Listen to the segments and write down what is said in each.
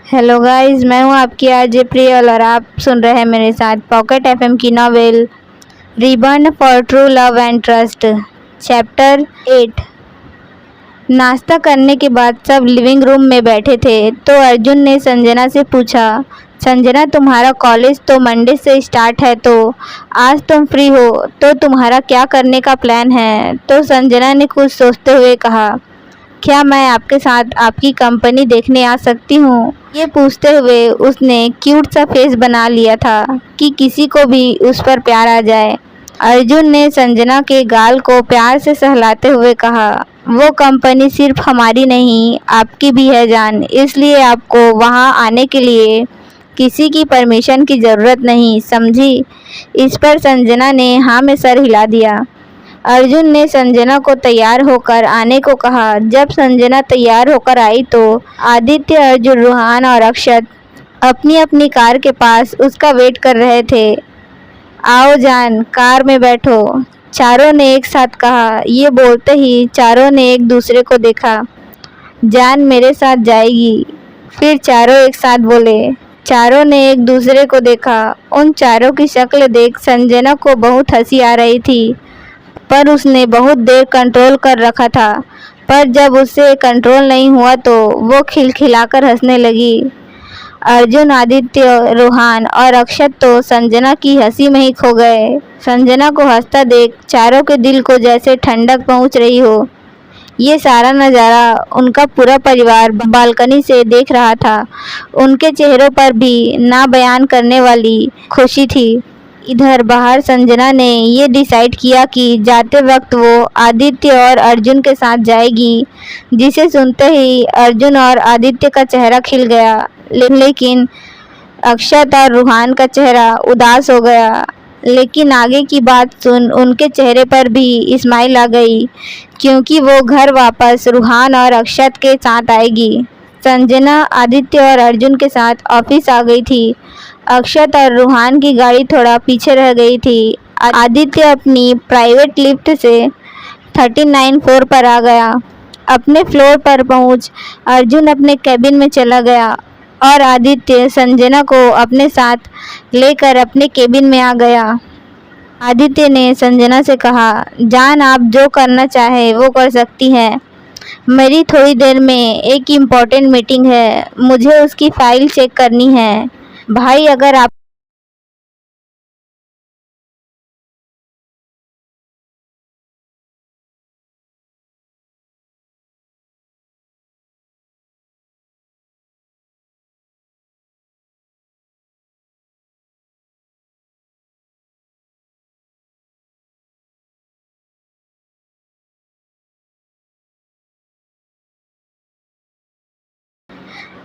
Hello guys, मैं हूं आपकी आरजे प्रियल और आप सुन रहे हैं मेरे साथ पॉकेट एफएम की novel reborn for true love and trust chapter 8। नाश्ता करने के बाद सब लिविंग रूम में बैठे थे तो अर्जुन ने संजना से पूछा, संजना तुम्हारा कॉलेज तो मंडे से स्टार्ट है, तो आज तुम फ्री हो तो तुम्हारा क्या करने का प्लान है? तो संजना ने कुछ सोचते हुए कहा, क्या मैं आपके साथ आपकी कंपनी देखने आ सकती हूँ? ये पूछते हुए उसने क्यूट सा फेस बना लिया था कि किसी को भी उस पर प्यार आ जाए। अर्जुन ने संजना के गाल को प्यार से सहलाते हुए कहा, वो कंपनी सिर्फ हमारी नहीं आपकी भी है जान, इसलिए आपको वहाँ आने के लिए किसी की परमिशन की ज़रूरत नहीं, समझी? इस पर संजना ने हाँ में सर हिला दिया। अर्जुन ने संजना को तैयार होकर आने को कहा। जब संजना तैयार होकर आई तो आदित्य, अर्जुन, रूहान और अक्षत अपनी अपनी कार के पास उसका वेट कर रहे थे। आओ जान, कार में बैठो, चारों ने एक साथ कहा। ये बोलते ही चारों ने एक दूसरे को देखा। जान मेरे साथ जाएगी? फिर चारों एक साथ बोले। चारों ने एक दूसरे को देखा। उन चारों की शक्ल देख संजना को बहुत हंसी आ रही थी, पर उसने बहुत देर कंट्रोल कर रखा था। पर जब उससे कंट्रोल नहीं हुआ तो वो खिलखिलाकर हंसने लगी। अर्जुन, आदित्य, रूहान और अक्षत तो संजना की हंसी में ही खो गए। संजना को हंसता देख चारों के दिल को जैसे ठंडक पहुंच रही हो। ये सारा नज़ारा उनका पूरा परिवार बालकनी से देख रहा था। उनके चेहरों पर भी ना बयान करने वाली खुशी थी। इधर बाहर संजना ने ये डिसाइड किया कि जाते वक्त वो आदित्य और अर्जुन के साथ जाएगी, जिसे सुनते ही अर्जुन और आदित्य का चेहरा खिल गया, लेकिन अक्षत और रूहान का चेहरा उदास हो गया। लेकिन आगे की बात सुन उनके चेहरे पर भी स्माइल आ गई, क्योंकि वो घर वापस रूहान और अक्षत के साथ आएगी। संजना आदित्य और अर्जुन के साथ ऑफिस आ गई थी। अक्षत और रूहान की गाड़ी थोड़ा पीछे रह गई थी। आदित्य अपनी प्राइवेट लिफ्ट से 39 फ्लोर पर आ गया। अपने फ्लोर पर पहुंच अर्जुन अपने कैबिन में चला गया और आदित्य संजना को अपने साथ लेकर अपने कैबिन में आ गया। आदित्य ने संजना से कहा, जान आप जो करना चाहे वो कर सकती हैं। मेरी थोड़ी देर में एक इम्पोर्टेंट मीटिंग है, मुझे उसकी फाइल चेक करनी है। भाई अगर आप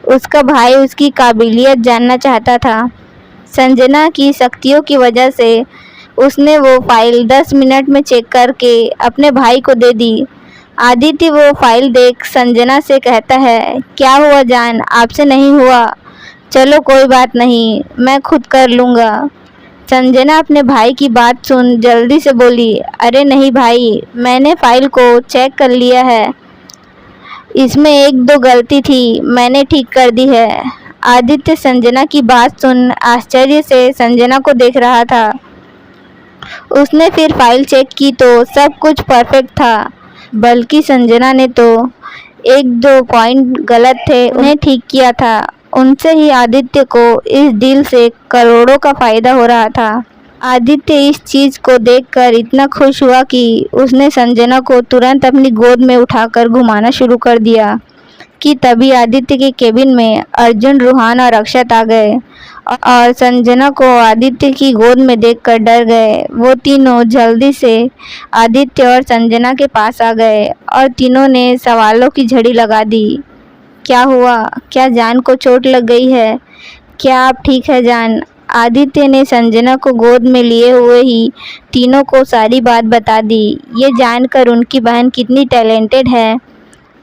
उसका भाई उसकी काबिलियत जानना चाहता था। संजना की शक्तियों की वजह से उसने वो फाइल 10 मिनट में चेक करके अपने भाई को दे दी। आदित्य वो फाइल देख संजना से कहता है, क्या हुआ जान, आपसे नहीं हुआ? चलो कोई बात नहीं, मैं खुद कर लूँगा। संजना अपने भाई की बात सुन जल्दी से बोली, अरे नहीं भाई, मैंने फाइल को चेक कर लिया है, इसमें एक दो गलती थी, मैंने ठीक कर दी है। आदित्य संजना की बात सुन आश्चर्य से संजना को देख रहा था। उसने फिर फाइल चेक की तो सब कुछ परफेक्ट था, बल्कि संजना ने तो एक दो पॉइंट गलत थे उन्हें ठीक किया था। उनसे ही आदित्य को इस डील से करोड़ों का फ़ायदा हो रहा था। आदित्य इस चीज़ को देखकर इतना खुश हुआ कि उसने संजना को तुरंत अपनी गोद में उठाकर घुमाना शुरू कर दिया कि तभी आदित्य के केबिन में अर्जुन, रूहान और अक्षत आ गए और संजना को आदित्य की गोद में देखकर डर गए। वो तीनों जल्दी से आदित्य और संजना के पास आ गए और तीनों ने सवालों की झड़ी लगा दी। क्या हुआ? क्या जान को चोट लग गई है? क्या आप ठीक है जान? आदित्य ने संजना को गोद में लिए हुए ही तीनों को सारी बात बता दी। ये जानकर उनकी बहन कितनी टैलेंटेड है,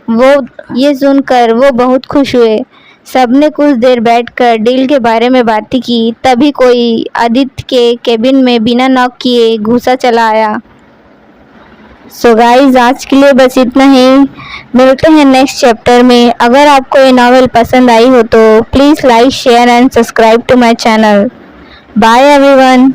वो ये सुनकर वो बहुत खुश हुए। सबने कुछ देर बैठकर डील के बारे में बातें की। तभी कोई आदित्य के केबिन में बिना नॉक किए घुसा चला आया। सो गाइज आज के लिए बस इतना ही। मिलते हैं नेक्स्ट चैप्टर में। अगर आपको ये नॉवेल पसंद आई हो तो please like share and subscribe to my channel. Bye everyone.